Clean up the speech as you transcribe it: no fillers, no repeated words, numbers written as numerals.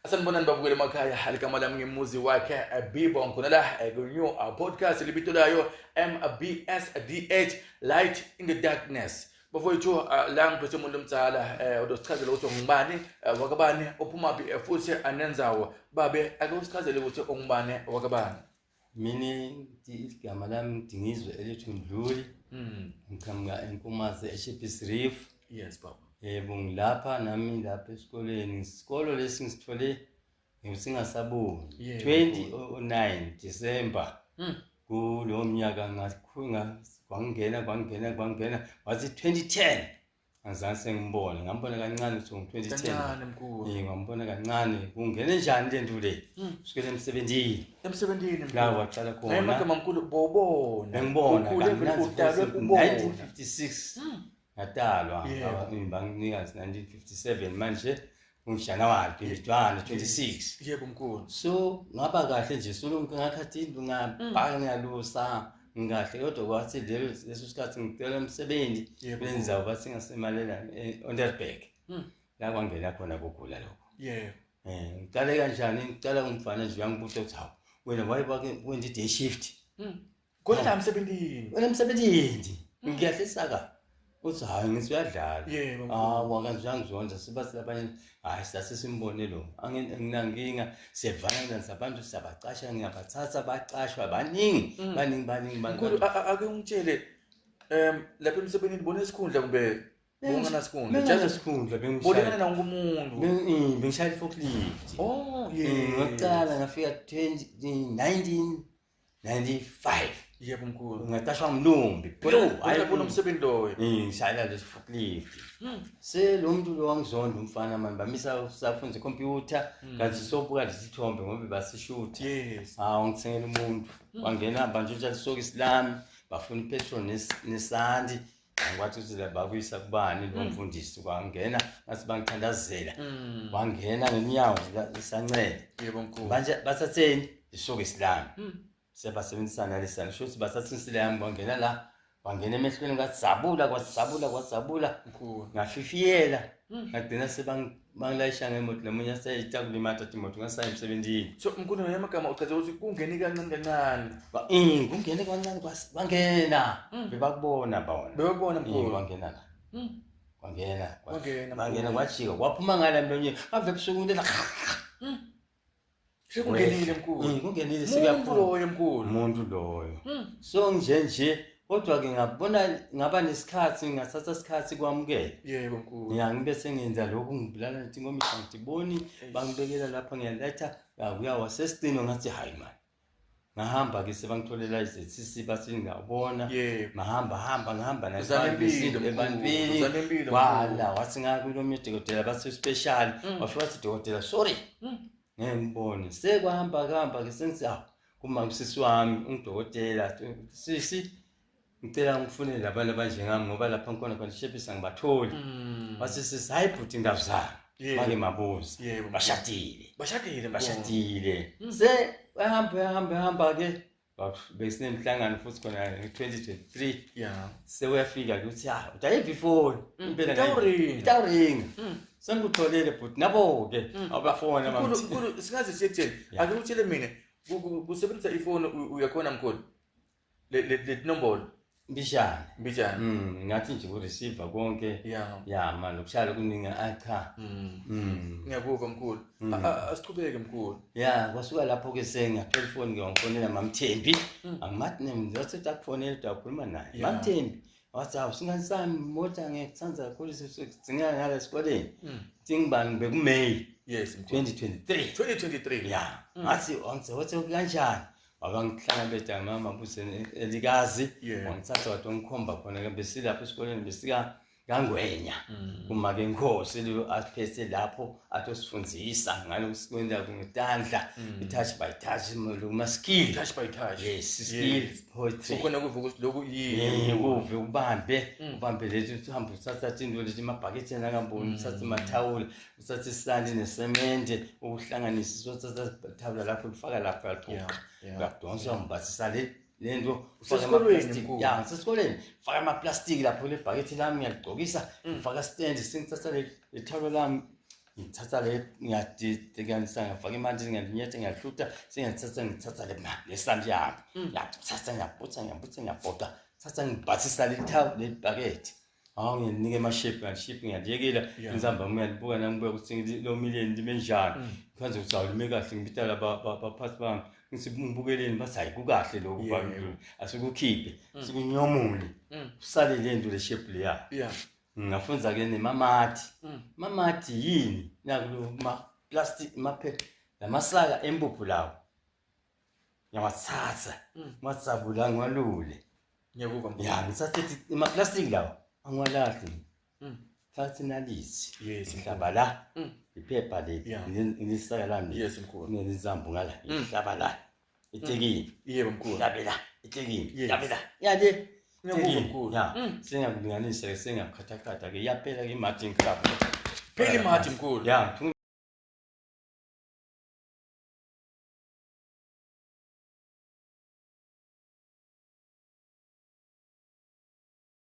Sanibonani babukeli emakhaya halikama lami ngemuzi wakhe Bibo ngikhona la ku-new podcast libito layo MBSDH Light in the Darkness. Bafowethu la ngiphethe umuntu omdala odosichazela ukuthi ungubani wakabani ophumaphi futhi anenzawo babe ake usichazele ukuthi ungubani wakabani. Mina igama lami Dingizwe elithi Ndluli. Ngiqhamuka eNkomazi eShepherd's Reef. Yes baba. Yebo ngilapha nami lapha esikoleni. Isikolo lesi ngisithole ngisingasaboni 2009 December. Kulo mnyaka ngakhunga kwangena wathi 2010 angizange sengibone ngambona kancane ukuthi 2010 kancane mkhulu ngambona kancane kungene njani le nto le kusukela emsebenzini la waqala khona hayi magama mkhulu bobona ngibona udalwe kubona 1956 ngatalwa ngibangikazi 1957 manje unguJanuwari 2026 yebo mkhulu so ngaba kahle nje solonke ngakhathi indlu ngabhaka ngiyalusa ngahle kodwa kwathi leso sikhathi ngicela umsebenzi benza bathi ngasemalela eOnderberg la kwangena khona kugula lokho yebo ngicela kanjani ngicela umfana nje uyangibuza ukuthi hawu wena wayibake wenza day shift kodwa emsebenzini ngiyahlesaka uthi hayi ngisuyadlala yebo wakazangizonda sibathi labanye hayi sasisimbone lo anginankinga siyavana nabantu sabacasha ngiyabathatha bacashwa baningi mkhulu ake ungitshele lapha emsebenzini bona isikhundla kumbe bongana sikhundla just isikhundla bengishaya na ngumuntu bengishaya forklift ngaqala ngafika 1995 yebo mkhulu ngatashwa ngilumbi hayi bona umsebenzi loyo ngishayela lesi forklift lo muntu lo wangizonda umfana manje bamisa safunza computer kanti sobuka lesithombe ngoba basishoot yes ngithengela umuntu wangena manje nje lisoka islami bafuna ipetrol nesandi ngikwathi ukuthi la bakuyisa kubani lo mfundisi kwangena ngathi bangithandazela wangena ngenyawo isancede yebo mkhulu manje basatheni isoka islami sebasebenzisana lesana shothi basathinisile yami bangena la bangena emehlweni ngathi sabula mkhulu ngafifiyela ngagcina sebangilayisha ngemoto lemunye sayita kulimata imoto ngasayi emsebenzini so mkhulu ngamagama uchaze ukuthi kungene kancane kungene kancane bangena bebakubona mkhulu bangena la bangena kwajika kwaphuma ngala emlonyeni ave busukulela sekungenile mkhulu kungenile sekuyaphuma mkhulu umuntu loyo so nje kodwa ke ngabona ngaba nesikhathi ngathatha isikhathi kwamukela yebo mkhulu ngiyangibe sengenza lokho ngibulala nathi ngomisa ngidiboni bangibekela lapha ngiyaletha uyawa sesicino ngathi hayi man ngahamba ke sebangitholela izetisi bathi ngiyabona ngahamba ebantwini wala wathi ngakulo medokotela bathi special wafika wathi dokotela sorry ngibone sekwahamba ke sengithi kuma usisi wami ungidokotela sisi ngicela ngifunele labantu abanjengami ngoba lapha ngikona khona Shepherd's ngibatholi wathi sisi hayi bhuti ngavuzana make mabuza bashadile se bahamba ke besinemhlangano futhi khona 2023 sewuyafika ke uthi udayiva ifoni impela ngitawuringa sengikutholele bhuti nabo ke abafona mkhulu sikaze siyekutshela ake utshele mina kusebenzisa ifoni uyakhona mkhulu le nombolo mbijana ngathi nje ureceiver konke manje ukushaya kuninga cha ngiyakuva mkhulu asiqhubeke mkhulu kwasuka lapho ke sengathola ifoni ngifonela mamthembi angimathi ngizothi akufonela dakhuluma naye mamthembi wathi singasami imoto ngekuthanza kakhulu sidzinga ngala esikoleni ngibani bekuMay 2023 ngathi wathi kanjani abangihlangabeza mama busene elikazi wangithatha wathi ngikhomba khona ke besilapha esikoleni besika ngangwenya kuma ke inkosi lo asiphethe lapho atosifundisa ngalo sikwenza ngitandla touch by touch lo skill touch by touch skill poetry ukona kuvuka ukuthi lokhu uve ubambe lethi uhamba uthatha into lethi amabhaketi nakamboni uthatha amathawula uthatha isandi nesemende ukuhlanganisa uthatha thawula lapho ufaka lapha uyadonsa umbasisa lento sesikoleni faka amaplastic lapho lebhaketi lami ngiyagcokisa ngifaka stand sengithatha lethawula lami ngithatha le ngiyadidikanisa ngafaka imanje ngiyalinyethi ngiyahluta ngithatha le mali lesandla yami ngiyathatha ngiyabhoqa thatha ngibhathisa le bucket nginike ama-shape ngiyaliyekela inzamba ngiyalibuka nangibuka ukuthi lo million libe njani kwanze ukuthi awulime kahle ngibita labaphathi bami ngithi ngibukeleni bathi hayi kukahle lokhu asikukhiphe sikunyomule usale le nto le shape leya ngafunza ke nemamati yini nakulo plastic lamasaka empuphu lawo ngiyawathatha ngiwasabula ngiwalule ngithathe ama-plastic lawo angiwalahli thatha inalisi ngihlaba la iphepha leli ngilisaka lami nginezambu ngala ngihlaba la itekini hlabela itekini hlabela yale sengakulinganisa ke sengakhathakhatha ke yaphela ke imati ngihlaba phela imati mkhulu